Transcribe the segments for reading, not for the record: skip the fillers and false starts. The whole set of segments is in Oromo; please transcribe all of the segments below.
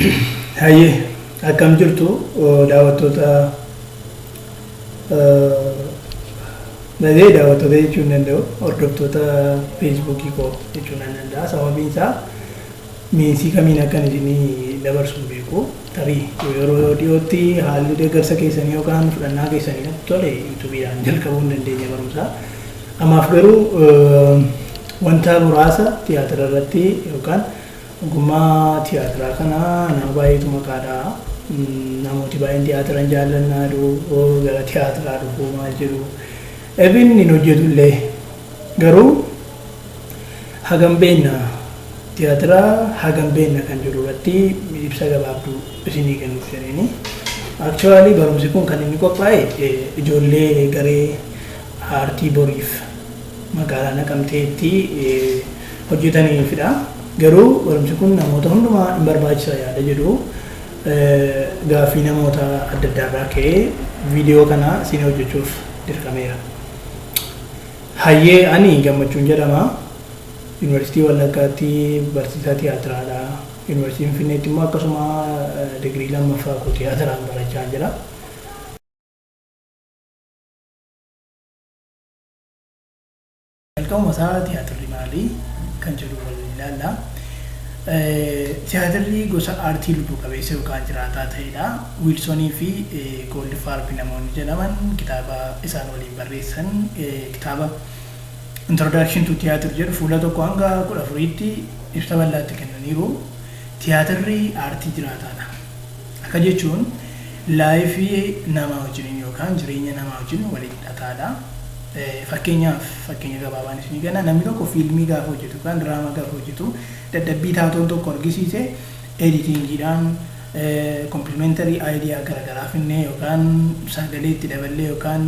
Hayyee akkam jirtu daawwattoota daawwattoota jechuun danda'u hordoftoota feesbuukii koo jechuun nan danda'a. Sababiin isaa miinsii kamiin akkan isinii dabarsuun beeku tarii yeroo dhiyootti haalli deeggarsa keessanii yookaan fudhannaa keessanii natti tole yuutuubiidhaan jalqabuu hin dandeenya barumsaa. Ammaaf garuu wanta muraasa tiyaatira irratti yookaan ogummaa tiyaatiraa kana nama baay'eetu maqaadhaa. Namooti baay'een tiyaatiran jaallannaadhu gara tiyaatiraa dhufuu maal jedhu ebin hin hojjetullee garuu hagam beekna tiyaatiraa hagam beekna kan jedhu irratti ibsa gabaabduu isinii kennuuf jedheni. Aktuwaalii barumsi kun kan inni qophaa'e ijoollee garee aartii boriif magaalaa Naqamteetti hojjetaniifidha. Garuu barumsi kun namoota hundumaa hin barbaachisa yaada jedhu gaaffii namoota adda addaarraa ka'ee viidiyoo kana isin hojjechuuf dirqameera. Hayyee ani Gammachuun jedhama. Yuunivarsiitii Wallaggaatti barsiisaa tiyaatiraadha. Yuunivarsiitii Finfinneetti immoo akkasuma digirii lammaffaa koo tiyaatiraan barachaa jira. Jalqabuma isaa tiyaatirri maali kan jedhu wal ilaalla. Tiyaatirri gosa aartii lubbu qabeessa yookaan jiraataa ta'edha. Wiilsonii fi Goldfarb namoonni jedhaman kitaaba isaan waliin barreessan kitaaba Introduction to Theatre jedhu fuula tokko hanga 14tti ibsa bal'aatti kennaniiru. Tiyaatirri aartii jiraataadha. Akka jechuun laayifii namaa wajjin yookaan jireenya namaa wajjin waliin hidhataadha. Fakkeenya gabaabaan isinii kenna. Namni tokko fiilmii gaafa hojjetu yookaan diraamaa gaafa hojjetu dadhabbii taatoon tokko argisiise editingiidhaan komplimentarii aayidiyaa garaagaraa finnee yookaan sagalee itti daballee yookaan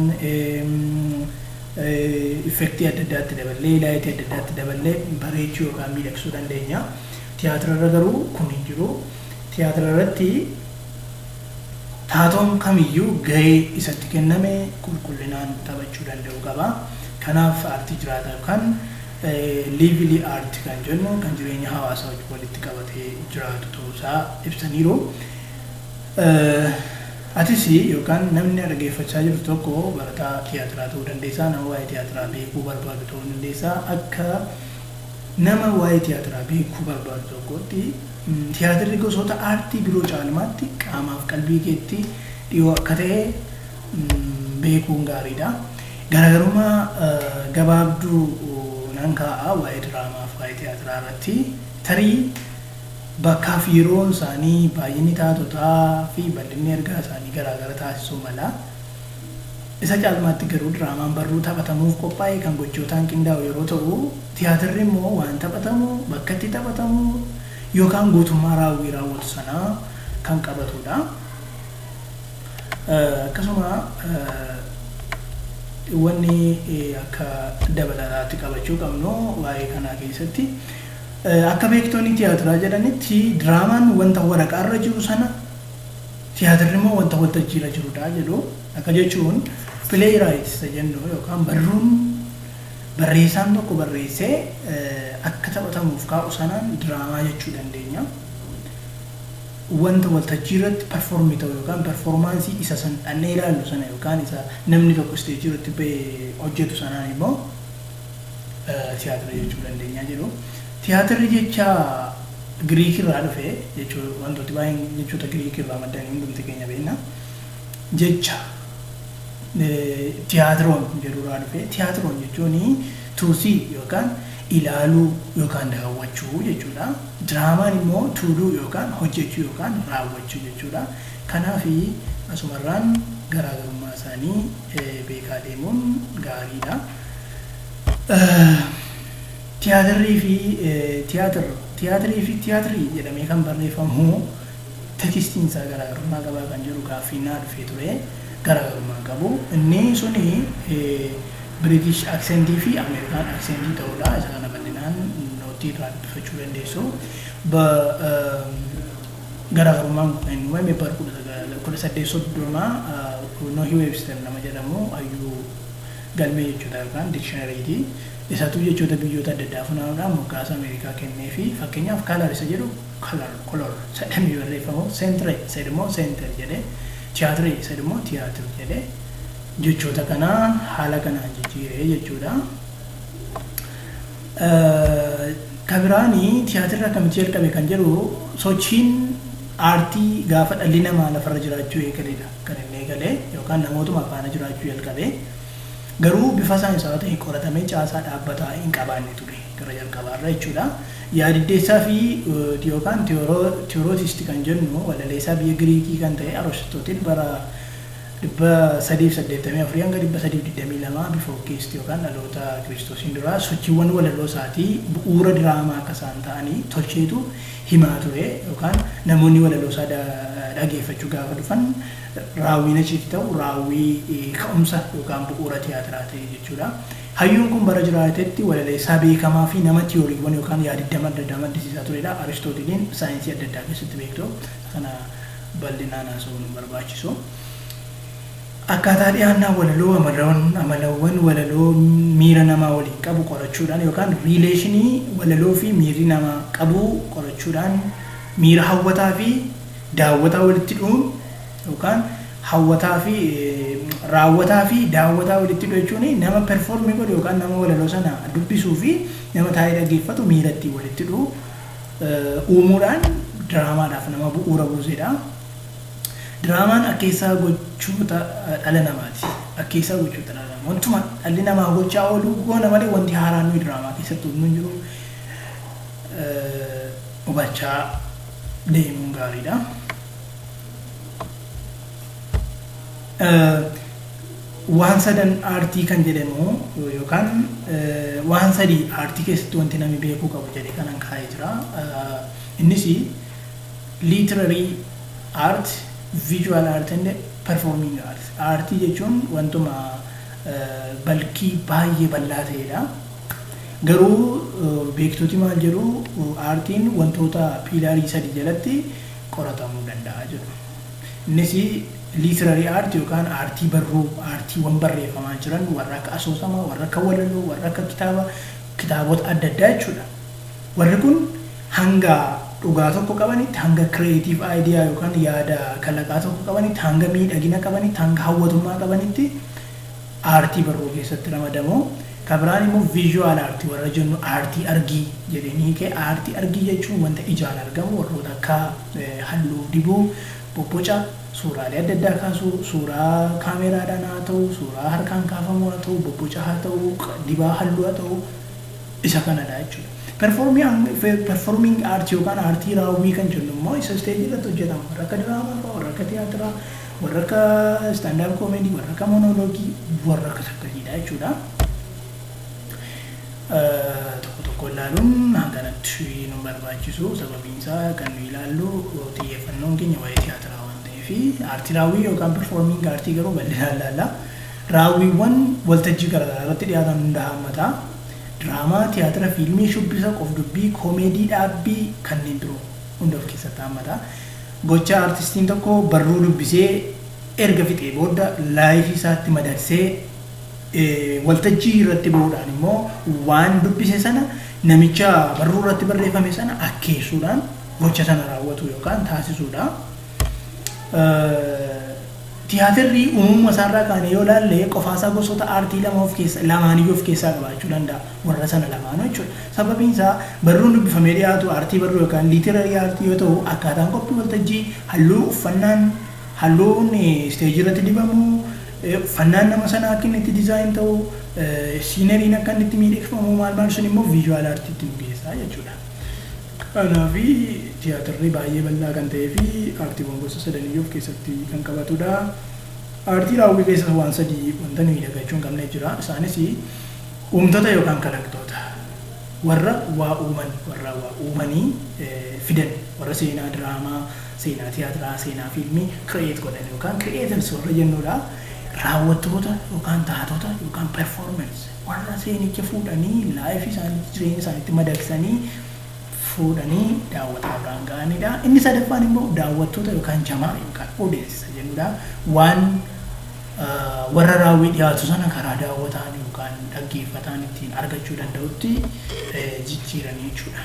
effektii adda addaatti daballee laayitii adda addaatti daballee bareechuu yookaan miidhagsuu dandeenya. Tiyaatira irra garuu kun hin jiru. Tiyaatira irratti taatoon kamiyyuu gahee isatti kenname qulqullinaan taphachuu danda'u qaba. Kanaaf aartii jiraataa yookaan liivili aartii kan jennu kan jireenya hawaasaa wajjin walitti qabatee jiraatu ta'uusaa ibsaniiru. Atis yookaan namni dhaggeeffachaa jiru tokko barataa tiyaatiraa ta'uu dandeessaa, nama waa'ee tiyaatiraa beekuu barbaadu ta'uu dandeessaa. Akka nama waa'ee tiyaatiraa beekuu barbaadu tokkotti tiyaatirri gosoota aartii biroo caalmaatti qaamaaf qalbii keetti dhiyoo akka ta'e beekuun gaariidha. Garaagarummaa gabaabduu nan kaa'a waa'ee diraamaaf waa'ee tiyaatiraa irratti tarii bakkaa fi yeroon isaanii baay'inni taatotaa fi bal'inni ergaa isaanii garaagara taasisuu mala. Isa caalmaatti garuu diraamaan barruu taphatamuuf qophaa'e kan gochootaan qindaa'u yeroo ta'u, tiyaatirri immoo waan taphatamu bakka itti taphatamu yookaan guutummaa raawwatu sanaa kan qabatudha. Akkasuma wanni akka dabalataatti qabachuu qabnu waa'ee kanaa keessatti akka beektoonni tiyaatiraa jedhanitti diraamaan wanta waraqaarra jiru sana tiyaatirri immoo wanta waltajjiirra jirudha jedhu. Akka jechuun pileeyiraayits jennu yookaan barreessaan tokko barreessee akka taphatamuuf kaa'u sanaan diraamaa jechuu dandeenya. Wanta waltajjii irratti performii ta'u yookaan performaansii isa san dhannee ilaallu sana yookaan isa namni tokko isteejii irratti bahee hojjetu sanaan immoo tiyaatira jechuu dandeenya jedhu. Tiyaatirri jecha Giriik irraa dhufe jechuun wantooti baay'een jechoota Giriik irraa maddanii hundumti keenya beekna. Jecha tiyaatiroon jedhurraa dhufe. Tiyaatiroon jechuun tuusii yookaan ilaaluu yookaan daawwachuu jechuudha. Diraamaan immoo tuuluu yookaan hojjechuu yookaan raawwachuu jechuudha. Kanaaf asumarraan garaagarummaa isaanii beekaa deemuun gaariidha. Tiyaatirrii fi tiyaatirii jedhamee kan barreeffamu tekstiin isaa garaagarummaa qabaa kan jiru gaaffii naa dhufee ture garaagarummaa qabu. Inni suni British aksentii fi Amerikaan aksentii ta'udha. Isa kana bal'inaan nootii irraa dubbifachuu dandeessu. Garaagarummaan kun inni uumame bara 1830 Nohi Webster nama jedhamu hayyuu galmee jechuudha yookaan dikshinaariiti. Isatu jechoota biyyoota adda addaa funaanudhaan moggaasa Ameerikaa kennee fi fakkeenyaaf kalar isa jedhu kolor sadhamii barreeffamu seentire isa immoo seenter jedhee tiyaatire isa immoo tiyaatir jedhee jechoota kanaa haala kanaan jijjiiree jechuudha. Kabiraanii tiyaatirri akkamitti jalqabe kan jedhu sochiin aartii gaafa dhalli namaa lafarra jiraachuu eegaledha kan inni eegale yookaan namootuma faana jiraachuu jalqabe. Garuu bifa saayinsaa ta'e qoratamee caasaa dhaabbataa hin qabaanne ture gara jalqabaarra jechuudha. Yaadiddeessaa fi yookaan tiyoorootisti kan jennu walaleessaa biyya Giriikii kan ta'e Aristootil bara 384 hanga 322 bifa Kiristoos yookaan dhaloota Kiristoosiin dura sochiiwwan walaloo isaatii bu'uura diraamaa akka isaan ta'anii tolcheetu himaa ture yookaan namoonni walaloo isaa dhageeffachuu gaafa dhufan raawwiin achitti ta'u raawwii ka'umsa yookaan bu'uura tiyaatiraa ta'e jechuudha. Hayyuun kun bara jiraatetti walaleessaa beekamaa fi nama tiyooriiwwan yookaan yaadiddama adda addaa maddisiisaa turedha. Aristootiliin saayinsii adda addaa keessatti beektu kana bal'inaan haasa'uun barbaachisu. Akkaataa dhiyaannaa walaloo amalawwan walaloo miira namaa waliin qabu qorachuudhaan yookaan riileeshinii walaloo fi miirri namaa qabu qorachuudhaan miira hawwataa fi daawwataa walitti dhuun yookaan hawwataa fi raawwataa fi daawwataa walitti dhuun jechuun nama performii godhu yookaan nama walaloo sana dubbisuu fi nama taa'ee dhaggeeffatu miira ittiin walitti dhuun uumuudhaan diraamaadhaaf nama bu'uura buusedha. Diraamaan akkeessaa gochoota dhala namaati. Akkeessaa gochoota dhala namaa. Wantuma dhalli namaa gochaa oolu goona malee wanti haaraan nuyi diraamaa keessatti hin jiru. Hubachaa deemuun gaariidha. Waan sadan aartii kan jedhamu yookaan waan sadii aartii keessatti wanti namni beekuu qabu jedhee kanan kaa'ee jira. Innis literary art, visual art and performing art. Aartii jechuun wantuma balkii baay'ee bal'aa ta'edha. Garuu beektooti maal jedhu aartiin wantoota piilaarii sadii jalatti qoratamuu danda'a jedhu. Innis literary art yookaan aartii barruu, aartiiwwan barreeffamaa jiran warra akka asoosamaa, warra akka walaloo, warra akka kitaabota adda addaa jechuudha. Warri kun hanga dhugaa tokko qabanitti, hanga creative idea yookaan yaada kalaqaa tokko qabanitti, hanga miidhagina qabanitti, hanga hawwatummaa qabanitti aartii barruu keessatti ramadamu. Kabiraan immoo visual art warra jennu aartii argii jedhanii kee aartii argii jechuun wanta ijaan argamu warroota akka halluu dibuu, bobboca, suuraalee adda addaa kaasuu, suuraa kaameraadhaan haa ta'u, suuraa harkaan kaafamu haa ta'u, bobboca haa ta'u, dibaa halluu haa ta'u isa kanadha jechuudha. Performing art yookaan aartii raawwii kan jennu immoo isa stage irratti hojjetamu warra akka diraamaa, warra akka tiyaatiraa, warra akka stand up comedy, warra akka monoloogii, warra akka akkasiidha jechuudha. Tokko tokko ilaaluun hanganatti nu barbaachisu sababiin isaa kan nu ilaallu xiyyeeffannoon keenya waa'ee tiyaatiraa waan ta'eef aartii raawwii yookaan performing aartii garuu bal'inaan ilaalla. Raawwiiwwan waltajjii garaagaraa irratti dhiyaatan hunda hammata. Diraamaa, tiyaatira, fiilmii, shubbisa, qof-dubbii, koomeedii, dhaabbii kanneen biroo hunda of keessatti hammata. Gocha aartistiin tokko barruu dubbisee erga fixee booda laayifii isaatti madagsee waltajjii irratti bahuudhaan immoo waan dubbise sana namicha barruu irratti barreeffame sana akkeessuudhaan gocha sana raawwatu yookaan taasisuudha. Tiyaatirri uumama isaarraa kaanee yoo ilaalle qofaasaa gosoota aartii lamaaniyyuu of keessaa qabaachuu danda'a warra sana lamaanuu jechuudha. Sababiin isaa barruun dubbifamee dhiyaatu aartii barruu yookaan liitirarii aartii yoo ta'u akkaataan qophii waltajjii halluu uffannaan halluun isteejii irratti dibamu uffannaan nama sanaa akka inni itti dizaayin ta'u siineriin akka inni itti miidhagfamu maal sun immoo viijuwaal aartiitti nu geessaa jechuudha. Kanaaf tiyaatirri baay'ee bal'aa kan ta'ee fi aartiiwwan gosa sadaniyyuu of keessatti kan qabatudha. Aartii raawwii keessas waan sadii wanta nuyi dagachuun qabne jira. Isaanis uumtota yookaan kalaqtoota warra waa uuman warra waa uumanii fidan warra seenaa diraamaa, seenaa tiyaatiraa, seenaa fiilmii kireet godhan yookaan kireeters warra jennudha. Raawwattoota yookaan taatota yookaan performance warra seenicha fuudhanii laayifii isaaniitti jireenya isaaniitti madagsanii fuudhanii daawwataa biraan ga'anidha. Inni sadaffaan immoo daawwattoota yookaan jamaa yookaan odeessa jennudha. Waan warra raawwii dhiyaatu sana karaa daawwataan yookaan dhaggeeffataan ittiin argachuu danda'utti jijjiiranii jechuudha.